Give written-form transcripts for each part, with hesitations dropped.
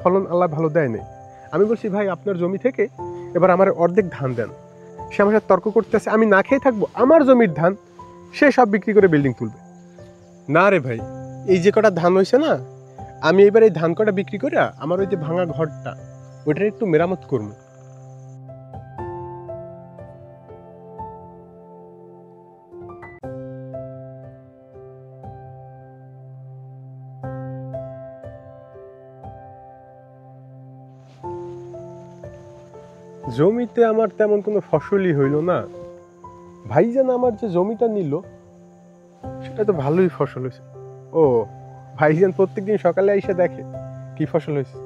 ফলন আল্লাহ ভালো দেয় নাই। আমি বলছি ভাই আপনার জমি থেকে এবার আমার অর্ধেক ধান দেন। সে আমার সাথে তর্ক করতেছে, আমি না খেয়ে থাকবো, আমার জমির ধান সে সব বিক্রি করে বিল্ডিং তুলবে। না রে ভাই, এই যে কটা ধান হয়েছে না, আমি এবার এই ধান কটা বিক্রি করে আমার ওই যে ভাঙা ঘরটা ওইটার একটু মেরামত করবো। জমিতে আমার তেমন কোনো ফসলই হইল না। ভাইজান আমার যে জমিটা নিল সেটা তো ভালোই ফসল হয়েছে। ও, ভাইজান প্রত্যেকদিন সকালে এসে দেখে কি ফসল হয়েছে।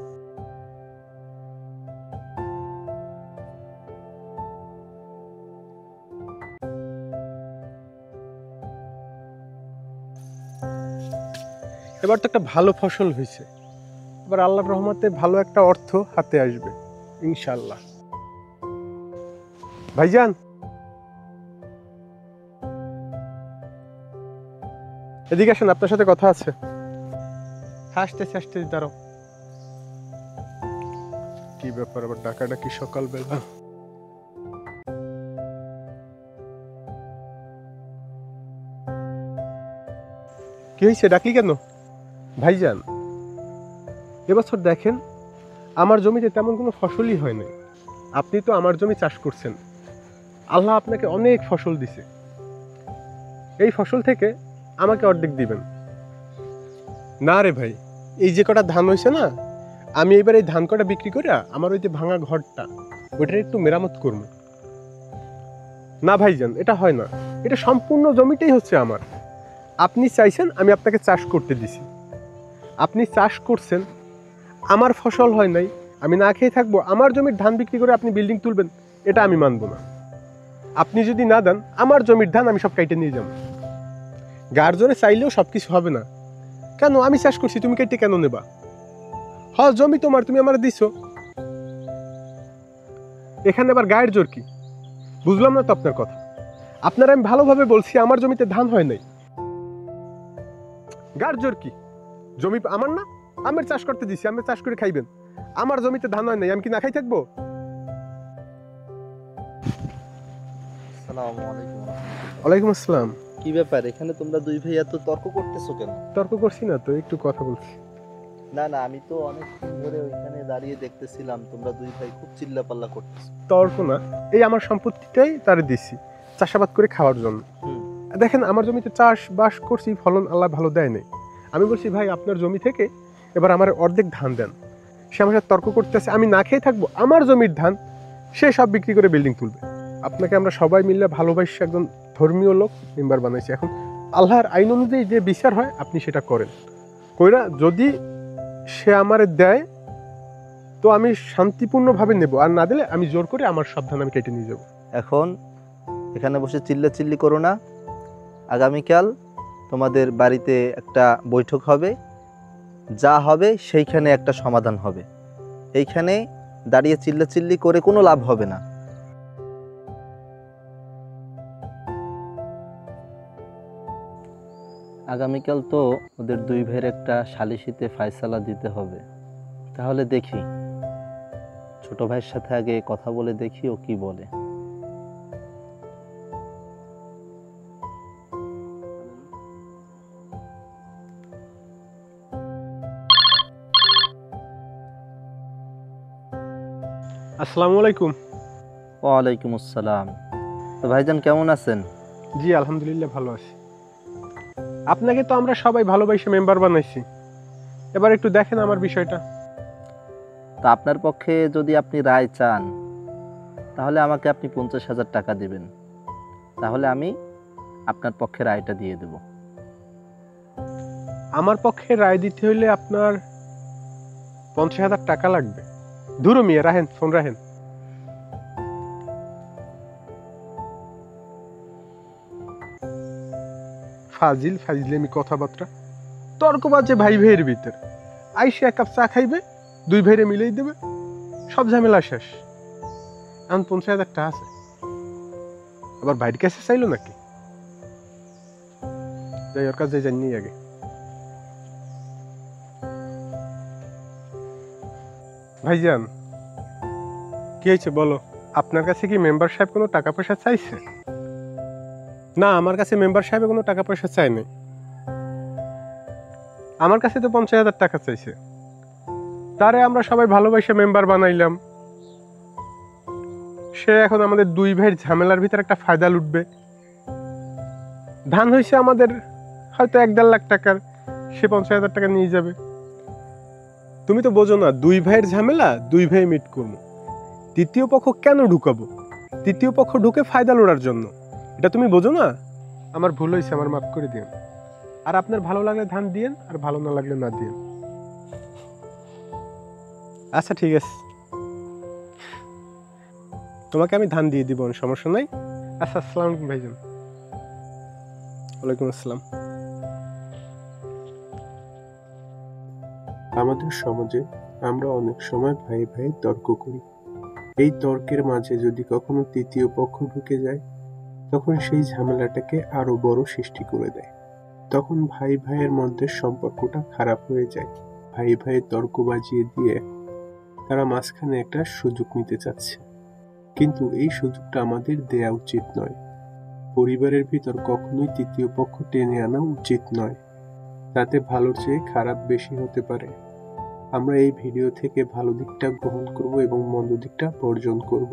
এবার তো একটা ভালো ফসল হয়েছে, এবার আল্লাহর রহমতে ভালো একটা অর্থ হাতে আসবে ইনশাল্লাহ। ভাইজান, এদিকে আসেন, আপনার সাথে কথা আছে। হাসতেছি হাসতেছি, দাঁড়াও। কি ব্যাপার আবার ডাকাটা কি সকালবেলা? কি হয়েছে, ডাকলি কেন? ভাইজান, এবছর দেখেন আমার জমিতে তেমন কোনো ফসলই হয় নাই। আপনি তো আমার জমি চাষ করছেন, আল্লাহ আপনাকে অনেক ফসল দিছে, এই ফসল থেকে আমাকে অর্ধেক দিবেন। না রে ভাই, এই যে কটা ধান হয়েছে না, আমি এবার এই ধান কটা বিক্রি করে আমার ওই যে ভাঙা ঘরটা ওইটার একটু মেরামত করব। না ভাইজান, এটা হয় না, এটা সম্পূর্ণ জমিটাই হচ্ছে আমার। আপনি চাইছেন, আমি আপনাকে চাষ করতে দিছি, আপনি চাষ করছেন, আমার ফসল হয় নাই, আমি না খেয়ে থাকবো, আমার জমির ধান বিক্রি করে আপনি বিল্ডিং তুলবেন, এটা আমি মানব না। আপনি যদি না দেন, আমার জমির ধান আমি সব কাইটে নিয়ে যাব। গার্জনে চাইলেও সব কিছু হবে না। কেন, আমি চাষ করছি, তুমি কেটে কেন নেবা? হ্যাঁ, জমি তোমার, তুমি আমার দিছো, এখানে আবার গায়ের জোর কি? বুঝলাম না তো আপনার কথা। আপনার আমি ভালোভাবে বলছি আমার জমিতে ধান হয় নাই, গায়ের জোর কি? জমি আমার না, আমি চাষ করতে দিছি, আমি চাষ করে খাইবেন। আমার জমিতে ধান হয় নাই, আমি কি না খাই থাকবো? আসসালামু আলাইকুম। ওয়ালাইকুম আসসালাম। কি ব্যাপার, এখানে তোমরা দুই ভাই এত তর্ক করতেছো কেন? তর্ক করছি না তো, একটু কথা বলছি। না না, আমি তো অনেকক্ষণ ধরে ওইখানে দাঁড়িয়ে দেখতেছিলাম তোমরা দুই ভাই খুব চিল্লাপাল্লা করতেছো। তর্ক না, এই আমার সম্পত্তিটাই তারে দিছি চাষাবাদ করে খাওয়ার জন্য। দেখেন আমার জমিতে চাষবাস করছি, ফলন আল্লাহ ভালো দেয় নাই। আমি বলছি ভাই আপনার জমি থেকে এবার আমার অর্ধেক ধান দেন। সে আমার সাথে তর্ক করতেছে, আমি না খেয়ে থাকবো, আমার জমির ধান সে সব বিক্রি করে বিল্ডিং তুলবে। আপনাকে আমরা সবাই মিলে ভালোবাসি, একজন ধর্মীয় লোক মেম্বার বানাইছি। এখন আল্লাহর আইন অনুযায়ী যে বিচার হয় আপনি সেটা করেন। কইরা যদি সে আমারে দেয় তো আমি শান্তিপূর্ণভাবে নেব, আর না দিলে আমি জোর করে আমার সব ধান আমি কেটে নিয়ে যাব। এখন এখানে বসে চিল্লাচিল্লি করো না। আগামীকাল তোমাদের বাড়িতে একটা বৈঠক হবে, যা হবে সেইখানে একটা সমাধান হবে। এইখানে দাঁড়িয়ে চিল্লাচিল্লি করে কোনো লাভ হবে না। আগামীকাল তো ওদের দুই ভাইয়ের একটা সালিসিতে ফায়সালা দিতে হবে। তাহলে দেখি, ছোট ভাইয়ের সাথে আগে কথা বলে দেখি ও কি বলে। আসসালামু আলাইকুম। ওয়ালাইকুম আসসালাম। তো ভাইজান কেমন আছেন? জি আলহামদুলিল্লাহ ভালো আছি। আপনাকে তো আমরা সবাই ভালোবাসে মেম্বার বানাইছি, এবার একটু দেখেন আমার বিষয়টা। তা আপনার পক্ষে যদি আপনি রায় চান তাহলে আমাকে আপনি 50,000 টাকা দিবেন, তাহলে আমি আপনার পক্ষে রায়টা দিয়ে দেব। আমার পক্ষে রায় দিতে হইলে আপনার 50,000 টাকা লাগবে। ধুরু মিয়া, রাহেন ফোন, রাহেন। ফাজিলেমি কথাবার্তা, তর্ক বাজে ভাই ভাইয়ের ভিতর। আইসে এক কাপ চা খাইবে, দুই ভাইরে মিলেই দেবে, সব ঝামেলা শেষ। এখন 50,000 টাকা আছে, আবার ভাইয়ের কাছে চাইলো নাকি? যাই, ওর কাছে জানি আগে। ভাইজান, কি হয়েছে বলো? আপনার কাছে কি মেম্বার সাহেব কোনো টাকা পয়সা চাইছে? না, আমার কাছে মেম্বার সাহেব কোনো টাকা পয়সা চায়নি। আমার কাছে তো 50,000 টাকা চাইছে। তারে আমরা সবাই ভালোবাসে মেম্বার বানাইলাম। সে এখন আমাদের দুই ভাইয়ের ঝামেলার ভিতরে একটা ফায়দা লুটবে। ধান হয়েছে আমাদের হয়তো 1-1.5 লাখ টাকার, সে 50,000 টাকা নিয়ে যাবে। তুমি তো বোঝো না, দুই ভাইয়ের ঝামেলা দুই ভাই মিট করবো। তৃতীয় পক্ষ কেন ঢুকাবো? তৃতীয় পক্ষ ঢুকে ফায়দা লোড়ার জন্য। এটা তুমি বোঝো না? আমার ভুল হয়েছে, আমার মাফ করে দিন। আর আপনার ভালো লাগলে ধান দিয়েন, আর ভালো না লাগলে না দিয়েন। আচ্ছা ঠিক আছে, তোমাকে আমি ধান দিয়ে দিব, সমস্যা নাই। আচ্ছা, আসসালামু আলাইকুম ভাইজান। ওয়ালাইকুম আসসালাম। আমাদের সমাজে আমরা অনেক সময় ভাই ভাই তর্ক করি। এই তর্কের মাঝে যদি কখনো তৃতীয় পক্ষ ঢুকে যায়, তখন সেই ঝামেলাটাকে আরো বড় সৃষ্টি করে দেয়। তখন ভাই ভাইয়ের মধ্যে সম্পর্কটা খারাপ হয়ে যায়। ভাই ভাই তর্ক বাজিয়ে দিয়ে তারা মাঝখানে একটা সুযোগ নিতে চাচ্ছে, কিন্তু এই সুযোগটা আমাদের দেয়া উচিত নয়। পরিবারের ভিতর কখনোই তৃতীয় পক্ষ টেনে আনা উচিত নয়, তাতে ভালোর চেয়ে খারাপ বেশি হতে পারে। আমরা এই ভিডিও থেকে ভালো দিকটা গ্রহণ করব এবং মন্দ দিকটা বর্জন করব।